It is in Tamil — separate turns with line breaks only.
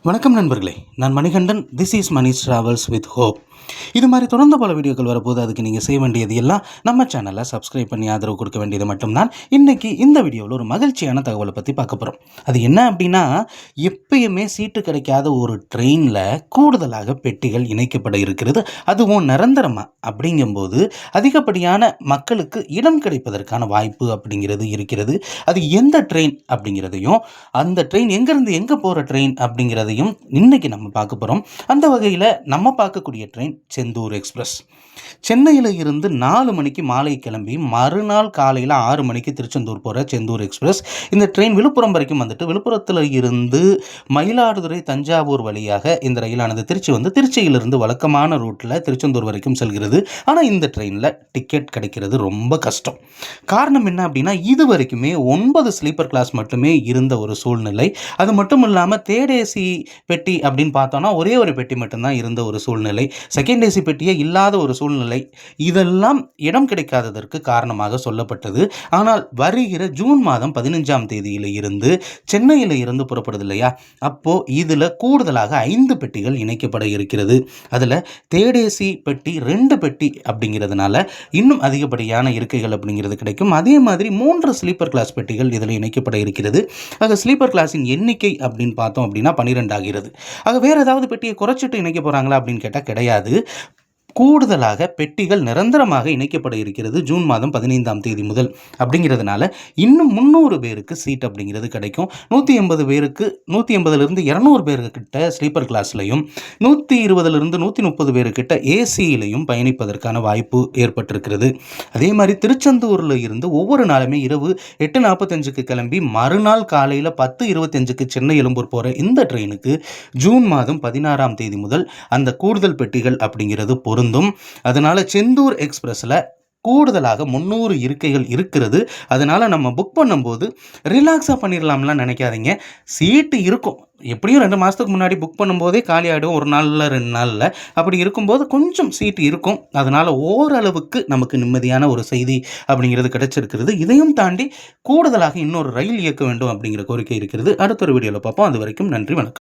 வணக்கம் நண்பர்களே, நான் Manikandan. This is Mani's travels with hope. இது மாதிரி தொடர்ந்து பல வீடியோக்கள் வரப்போது. அதுக்கு நீங்கள் செய்ய வேண்டியது எல்லாம் நம்ம சேனலை சப்ஸ்கிரைப் பண்ணி ஆதரவு கொடுக்க வேண்டியது மட்டும்தான். இன்றைக்கி இந்த வீடியோவில் ஒரு மகிழ்ச்சியான தகவலை பற்றி பார்க்க போகிறோம். அது என்ன அப்படின்னா, எப்பயுமே சீட்டு கிடைக்காத ஒரு ட்ரெயினில் கூடுதலாக பெட்டிகள் இணைக்கப்பட இருக்கிறது, அதுவும் நிரந்தரமாக. அப்படிங்கும்போது அதிகப்படியான மக்களுக்கு இடம் கிடைப்பதற்கான வாய்ப்பு அப்படிங்கிறது இருக்கிறது. அது எந்த ட்ரெயின் அப்படிங்கிறதையும், அந்த ட்ரெயின் எங்கேருந்து எங்கே போகிற ட்ரெயின் அப்படிங்கிறதையும் இன்றைக்கி நம்ம பார்க்க போகிறோம். அந்த வகையில் நம்ம பார்க்கக்கூடிய ட்ரெயின் செந்தூர் எக்ஸ்பிரஸ். சென்னையில் இருந்து 4 மணிக்கு மாலை கிளம்பி மறுநாள் காலையில் 6 மணிக்கு திருச்செந்தூர் போகிற செந்தூர் எக்ஸ்பிரஸ். இந்த ட்ரெயின் விழுப்புரம் வரைக்கும் வந்துட்டு, விழுப்புரத்தில் இருந்து மயிலாடுதுறை தஞ்சாவூர் வழியாக இந்த ரயிலானது திருச்சி வந்து, திருச்சியிலிருந்து வழக்கமான ரூட்டில் திருச்செந்தூர் வரைக்கும் செல்கிறது. ஆனால் இந்த ட்ரெயினில் டிக்கெட் கிடைக்கிறது ரொம்ப கஷ்டம். காரணம் என்ன அப்படின்னா, இது வரைக்குமே 9 ஸ்லீப்பர் கிளாஸ் மட்டுமே இருந்த ஒரு சூழ்நிலை. அது மட்டும் இல்லாமல் தேர்ட் ஏசி பெட்டி அப்படின்னு பார்த்தோன்னா ஒரே ஒரு பெட்டி மட்டும்தான் இருந்த ஒரு சூழ்நிலை. செகண்ட் ஏசி பெட்டியே இல்லாத ஒரு சூழ்நிலை. இதெல்லாம் இடம் கிடைக்காததற்கு காரணமாக சொல்லப்பட்டது. ஆனால் வருகிற ஜூன் மாதம் 15ஆம் தேதியில் இருந்து சென்னையில் இருந்து புறப்படுது இல்லையா, அப்போ இதில் கூடுதலாக 5 பெட்டிகள் இணைக்கப்பட இருக்கிறது. அதில் தேர்ட் ஏசி பெட்டி 2 பெட்டி அப்படிங்கிறதுனால இன்னும் அதிகப்படியான இருக்கைகள் அப்படிங்கிறது கிடைக்கும். அதே மாதிரி 3 ஸ்லீப்பர் கிளாஸ் பெட்டிகள் இதில் இணைக்கப்பட இருக்கிறது. ஆக ஸ்லீப்பர் கிளாஸின் எண்ணிக்கை அப்படின்னு பார்த்தோம் அப்படின்னா 12 ஆகிறது. ஆக வேறு ஏதாவது பெட்டியை குறைச்சிட்டு இணைக்க போகிறாங்களா அப்படின்னு கேட்டால் கிடையாது. கூடுதலாக பெட்டிகள் நிரந்தரமாக இணைக்கப்பட இருக்கிறது ஜூன் மாதம் 15ஆம் தேதி முதல். அப்படிங்கிறதுனால இன்னும் 300 பேருக்கு சீட் அப்படிங்கிறது கிடைக்கும். 180 பேருக்கு, 180லிருந்து 200 பேருக்கிட்ட ஸ்லீப்பர் கிளாஸ்லையும், 120லிருந்து 130 பேருக்கிட்ட ஏசியிலையும் பயணிப்பதற்கான வாய்ப்பு ஏற்பட்டிருக்கிறது. அதே மாதிரி திருச்செந்தூரில் இருந்து ஒவ்வொரு நாளுமே இரவு 8:45க்கு கிளம்பி மறுநாள் காலையில் 10:25க்கு சென்னை எழும்பூர் போகிற இந்த ட்ரெயினுக்கு ஜூன் மாதம் 16ஆம் தேதி முதல் அந்த கூடுதல் பெட்டிகள் அப்படிங்கிறது பொருந்தும். அதனால செந்தூர் எக்ஸ்பிரஸில் கூடுதலாக 300 இருக்கைகள் இருக்கிறது. அதனால் நம்ம புக் பண்ணும்போது ரிலாக்ஸாக பண்ணிடலாம்லாம் நினைக்காதீங்க. சீட்டு இருக்கும், எப்படியும் 2 மாதத்துக்கு முன்னாடி புக் பண்ணும்போதே காலி ஆகிடும், ஒரு நாளில் 2 நாளில். அப்படி இருக்கும்போது கொஞ்சம் சீட்டு இருக்கும். அதனால் ஓரளவுக்கு நமக்கு நிம்மதியான ஒரு செய்தி அப்படிங்கிறது கிடைச்சிருக்கிறது. இதையும் தாண்டி கூடுதலாக இன்னொரு ரயில் இயக்க வேண்டும் அப்படிங்கிற கோரிக்கை இருக்கிறது. அடுத்த ஒரு வீடியோவில் பார்ப்போம். அது வரைக்கும் நன்றி, வணக்கம்.